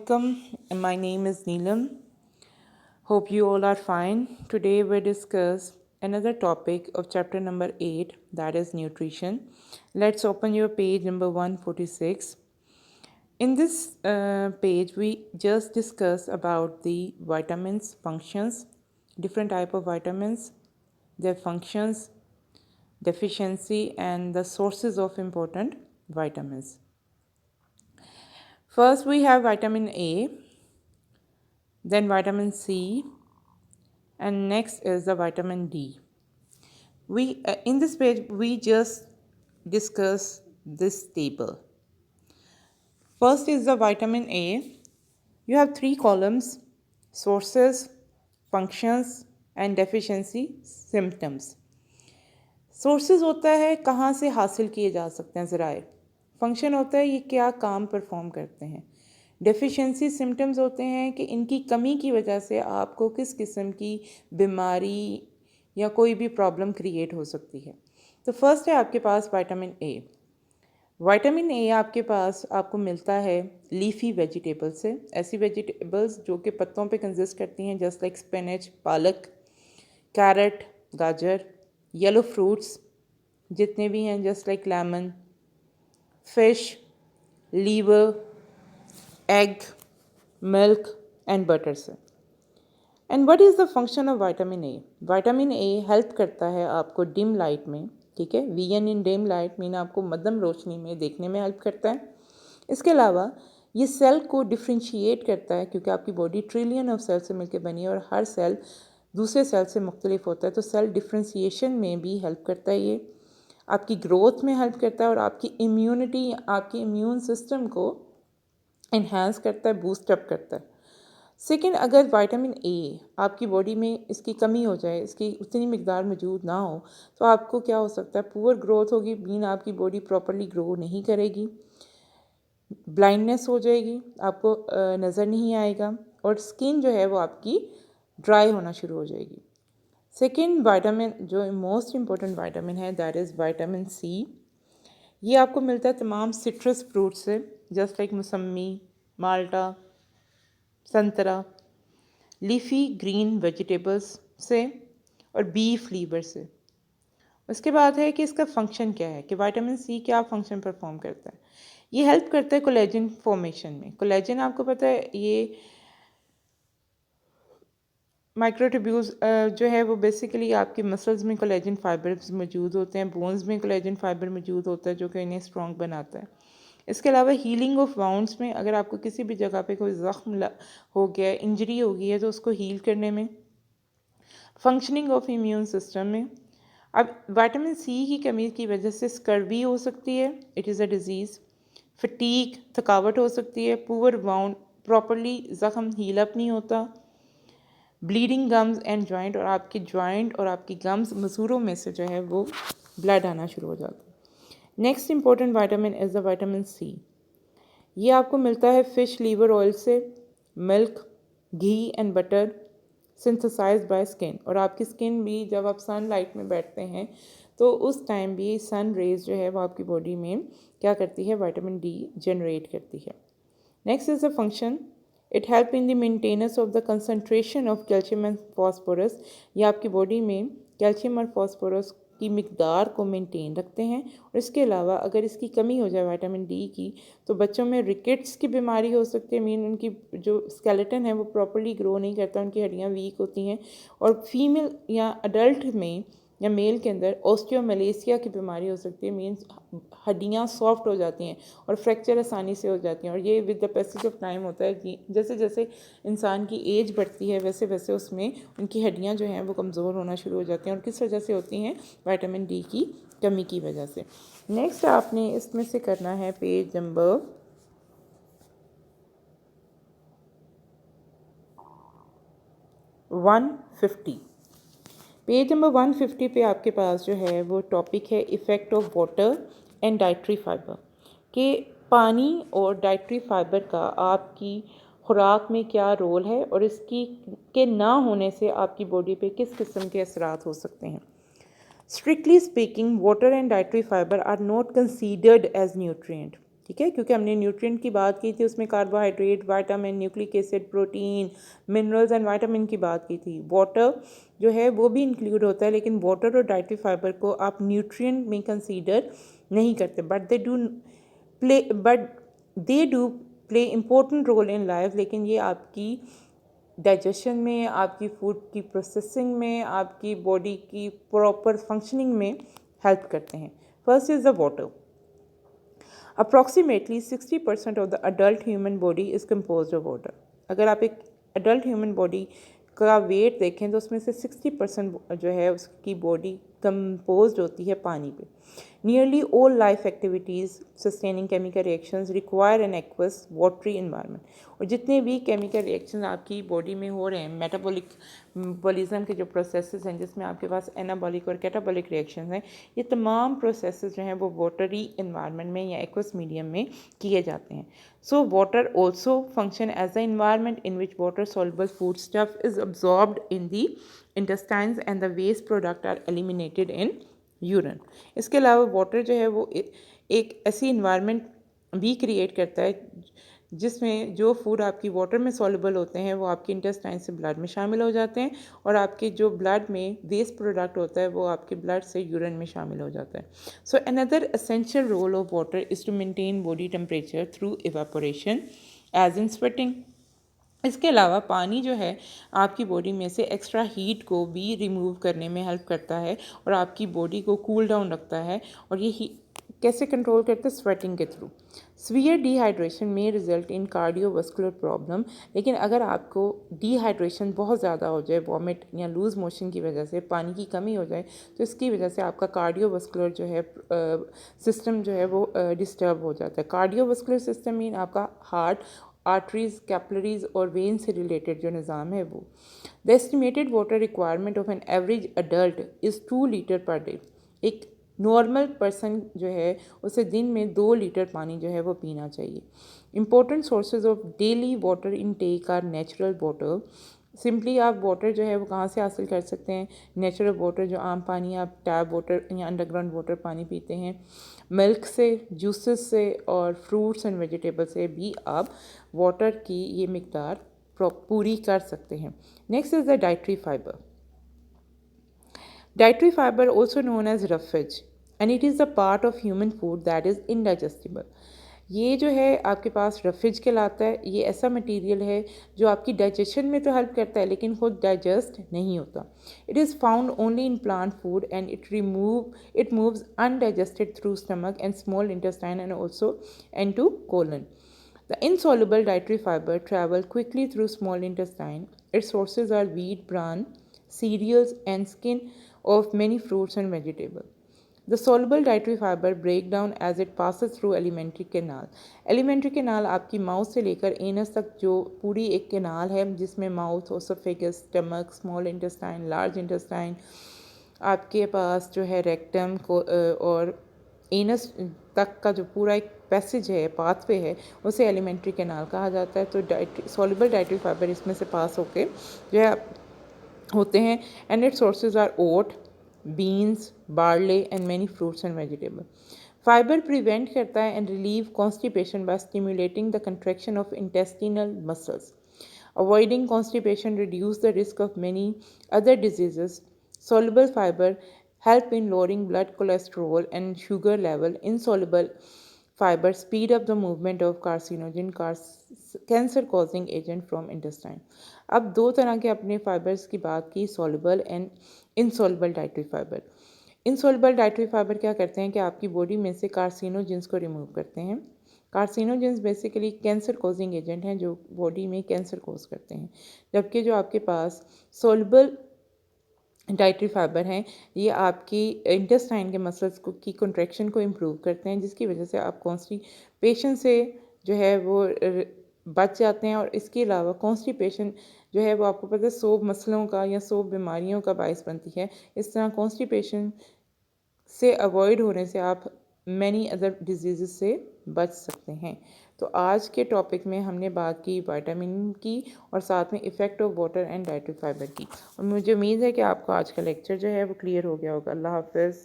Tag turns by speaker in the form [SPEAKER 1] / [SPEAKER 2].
[SPEAKER 1] welcome. My name is Neelam. Hope you all are fine. Today we discuss another topic of chapter number 8, that is nutrition. Let's open your page number 146. In this page we just discuss about the vitamins, functions, different type of vitamins, their functions, deficiency and the sources of important vitamins. First we have vitamin A, then vitamin C, and next is the vitamin D. We in this page we just discuss this table. First is the vitamin A. You have 3 columns: sources, functions and deficiency symptoms. Sources होता है कहाँ से हासिल किए जा सकते हैं ज़राए, फंक्शन होता है ये क्या काम परफॉर्म करते हैं, डेफिशिएंसी सिम्टम्स होते हैं कि इनकी कमी की वजह से आपको किस किस्म की बीमारी या कोई भी प्रॉब्लम क्रिएट हो सकती है. तो फर्स्ट है आपके पास विटामिन ए. विटामिन ए आपके पास आपको मिलता है लीफी वेजिटेबल से, ऐसी वेजिटेबल्स जो कि पत्तों पे कंसिस्ट करती हैं, जस्ट लाइक स्पिनच, पालक, कैरेट, गाजर, येलो फ्रूट्स जितने भी हैं, just like lemon, fish, liver, egg, milk and butter से. And what is the function of vitamin A? Vitamin A help करता है आपको डिम लाइट में, ठीक है, vision in dim light mean आपको मध्यम रोशनी में देखने में हेल्प करता है. इसके अलावा ये सेल को डिफ्रेंशिएट करता है, क्योंकि आपकी बॉडी ट्रिलियन ऑफ सेल से मिलकर बनी है और हर सेल दूसरे सेल से मुख्तलिफ होता है, तो सेल डिफ्रेंशिएशन में भी हेल्प करता है. ये आपकी ग्रोथ में हेल्प करता है और आपकी इम्यूनिटी, आपकी इम्यून सिस्टम को इन्हांस करता है, बूस्ट अप करता है. सेकेंड, अगर विटामिन ए आपकी बॉडी में इसकी कमी हो जाए, इसकी उतनी मकदार मौजूद ना हो, तो आपको क्या हो सकता है, पुअर ग्रोथ होगी, मीन आपकी बॉडी प्रॉपरली ग्रो नहीं करेगी, ब्लाइंडनेस हो जाएगी, आपको नज़र नहीं आएगा और स्किन जो है वो आपकी ड्राई होना शुरू हो जाएगी. सेकेंड विटामिन जो मोस्ट इम्पॉर्टेंट विटामिन है, दैट इज़ विटामिन सी. ये आपको मिलता है तमाम सिट्रस फ्रूट से, जस्ट लाइक मौसमी, माल्टा, संतरा, लीफी ग्रीन वेजिटेबल्स से और बीफ लीवर से. उसके बाद है कि इसका फंक्शन क्या है, कि विटामिन सी क्या फंक्शन परफॉर्म करता है. ये हेल्प करता है कोलेजन फॉर्मेशन में. कोलेजन आपको पता है ये माइक्रोट्यूब्यूल्स जो है वो बेसिकली आपके मसल्स में कोलेजन फाइबर्स मौजूद होते हैं, बोन्स में कोलेजन फाइबर मौजूद होता है जो कि इन्हें स्ट्रॉन्ग बनाता है. इसके अलावा हीलिंग ऑफ वाउंड्स में, अगर आपको किसी भी जगह पे कोई ज़ख्म हो गया, इंजरी हो गई है, तो उसको हील करने में, फंक्शनिंग ऑफ इम्यून सिस्टम में. अब विटामिन सी की कमी की वजह से स्कर्वी हो सकती है, it is a disease. Fatigue, थकावट हो सकती है, पुअर वाउंड, प्रॉपरली ज़ख्म हील अप नहीं होता, ब्लीडिंग गम्स एंड जॉइंट, और आपकी जॉइंट और आपकी गम्स मसूरों में से जो है वो ब्लड आना शुरू हो जाता है. Next important vitamin is the vitamin C. ये आपको मिलता है फ़िश लीवर ऑयल से, milk, ghee and butter synthesized by skin. और आपकी स्किन भी जब आप सनलाइट में बैठते हैं तो उस टाइम भी सन रेज जो है वो आपकी बॉडी में क्या करती है, विटामिन डी जनरेट करती है. Next is the function. It help in the maintenance of the concentration of calcium and phosphorus. ये आपकी बॉडी में कैल्शियम और फॉस्फोरस की मिकदार को मेंटेन रखते हैं. और इसके अलावा अगर इसकी कमी हो जाए विटामिन डी की, तो बच्चों में रिकेट्स की बीमारी हो सकती है, मीन उनकी जो स्केलेटन है वो प्रॉपर्ली ग्रो नहीं करता, उनकी हड्डियाँ वीक होती हैं. और फीमेल या अडल्ट में या मेल के अंदर ऑस्टियोमेलेसिया की बीमारी हो सकती है, मीन्स हड्डियाँ सॉफ्ट हो जाती हैं और फ्रैक्चर आसानी से हो जाती हैं. और ये with the passage of time होता है कि जैसे जैसे इंसान की एज बढ़ती है वैसे वैसे उसमें उनकी हड्डियाँ जो हैं वो कमज़ोर होना शुरू हो जाती हैं. और किस वजह से होती हैं, विटामिन डी की कमी की वजह से. नेक्स्ट आपने इसमें से करना है पेज नंबर 150. पेज नंबर 150 पे आपके पास जो है वो टॉपिक है effect of water and dietary fibre, कि पानी और डाइट्री फाइबर का आपकी खुराक में क्या रोल है और इसकी के ना होने से आपकी बॉडी पे किस किस्म के असरात हो सकते हैं. Strictly speaking, water and dietary fibre are not considered as nutrient. ठीक है, क्योंकि हमने न्यूट्रिएंट की बात की थी, उसमें carbohydrate, vitamin, nucleic acid, protein, minerals and vitamin की बात की थी। वाटर जो है वो भी इंक्लूड होता है, लेकिन वाटर और डाइटरी फाइबर को आप न्यूट्रिएंट में कंसीडर नहीं करते, but they do play important role in life. लेकिन ये आपकी डाइजेशन में, आपकी फूड की प्रोसेसिंग में, आपकी बॉडी की प्रॉपर फंक्शनिंग में हेल्प करते हैं। First is the water. Approximately 60% of the adult human body is composed of water. अगर आप एक adult human body का वेट देखें तो उसमें से 60% जो है उसकी बॉडी कंपोज्ड होती है पानी पे। Nearly all life activities sustaining chemical reactions require an aqueous watery environment. और जितने भी केमिकल रिएक्शन आपकी बॉडी में हो रहे हैं, मेटाबॉलिज्म के जो प्रोसेसेस हैं जिसमें आपके पास एनाबॉलिक और कैटाबॉलिक रिएक्शंस हैं, ये तमाम प्रोसेसेस जो हैं वो वाटरी इन्वायरमेंट में या एक्वस मीडियम में किए जाते हैं। So water also function as the environment in which water soluble food stuff is absorbed in the intestines and the waste product are eliminated in urine. इसके अलावा वाटर जो है वो एक ऐसी इन्वायरमेंट भी क्रिएट करता है जिसमें जो फूड आपकी वाटर में सॉल्युबल होते हैं वो आपके इंटेस्टाइन से ब्लड में शामिल हो जाते हैं, और आपके जो ब्लड में वेस्ट प्रोडक्ट होता है वो आपके ब्लड से यूरिन में शामिल हो जाता है। So another essential role of water is to maintain body temperature through evaporation as in sweating. इसके अलावा पानी जो है आपकी बॉडी में से एक्स्ट्रा हीट को भी रिमूव करने में हेल्प करता है और आपकी बॉडी को कूल डाउन रखता है। और ये कैसे कंट्रोल करते हैं? स्वेटिंग के थ्रू। सीवियर डिहाइड्रेशन में रिजल्ट इन कार्डियोवास्कुलर प्रॉब्लम। लेकिन अगर आपको डिहाइड्रेशन बहुत ज़्यादा हो जाए, वॉमिट या लूज़ मोशन की वजह से, पानी की कमी हो जाए, तो इसकी वजह से आपका कार्डियोवास्कुलर जो है सिस्टम जो है वो डिस्टर्ब हो जाता है। कार्डियोवास्कुलर सिस्टम मीन आपका हार्ट, आर्टरीज, कैपिलरीज और वेन से रिलेटेड जो निज़ाम है वो। The estimated water requirement of an average adult is 2 litre per day. एक नॉर्मल पर्सन जो है उसे दिन में 2 लीटर पानी जो है वो पीना चाहिए। Important sources of daily water intake are natural water. Simply आप वाटर जो है वो कहाँ से हासिल कर सकते हैं? नेचुरल वाटर, जो आम पानी आप टैप वाटर या अंडरग्राउंड वाटर पानी पीते हैं, मिल्क से, जूसेस से और फ्रूट्स एंड वेजिटेबल से भी आप वाटर की ये मिकदार पूरी कर सकते हैं। Next is the dietary fibre. Dietary fiber, also known as roughage, and it is a part of human food that is indigestible. ये जो है आपके पास रफेज कहलाता है। ये ऐसा मटेरियल है जो आपकी डाइजेशन में तो हेल्प करता है लेकिन खुद डाइजेस्ट नहीं होता। It is found only in plant food and it moves undigested through stomach and small intestine and also into colon. The insoluble dietary fiber travel quickly through small intestine. Its sources are wheat, bran, cereals, and skin of many fruits and vegetables. The soluble dietary fiber break down as it passes through alimentary canal. Alimentary canal आपकी mouth से लेकर anus तक जो पूरी एक canal है जिसमें mouth, oesophagus, stomach, small intestine, large intestine, आपके पास जो है रेक्टम को और एनस तक का जो पूरा एक पैसेज है, पाथवे है, उसे एलिमेंट्री कैनाल कहा जाता है। तो सॉल्युबल डाइटरी फाइबर इसमें से पास होके जो है होते हैं। And it sources are oat, beans, barley and many fruits and vegetable. Fibre prevent करता है and relieve constipation by stimulating the contraction of intestinal muscles. Avoiding constipation reduce the risk of many other diseases. Soluble fiber help in lowering blood cholesterol and sugar level. Insoluble fiber speed up the movement of carcinogen cancer causing agent from intestine. अब दो तरह के अपने fibres की बात की, soluble and insoluble dietary fiber. Insoluble dietary fibre क्या करते हैं कि आपकी बॉडी में से कार्सिनोजेंस को रिमूव करते हैं। Carcinogens basically cancer causing agent हैं जो बॉडी में कैंसर कॉज करते हैं, जबकि जो आपके पास सोल्युबल डाइटरी फाइबर हैं ये आपकी इंटेस्टाइन के मसल्स को की कंट्रैक्शन को इम्प्रूव करते हैं, जिसकी वजह से आप कॉन्स्टिपेशन से जो है वो बच जाते हैं। और इसके अलावा कॉन्स्टिपेशन जो है वो आपको पता है 100 मसलों का या 100 बीमारियों का बायस बनती है। इस तरह कॉन्स्टिपेशन से अवॉइड होने से आप मैनी अदर डिजीज़ से बच सकते हैं। तो आज के टॉपिक में हमने बात की विटामिन की और साथ में effect of water and dietary fibre की, और मुझे उम्मीद है कि आपको आज का लेक्चर जो है वो क्लियर हो गया होगा। अल्लाह हाफ़िज़।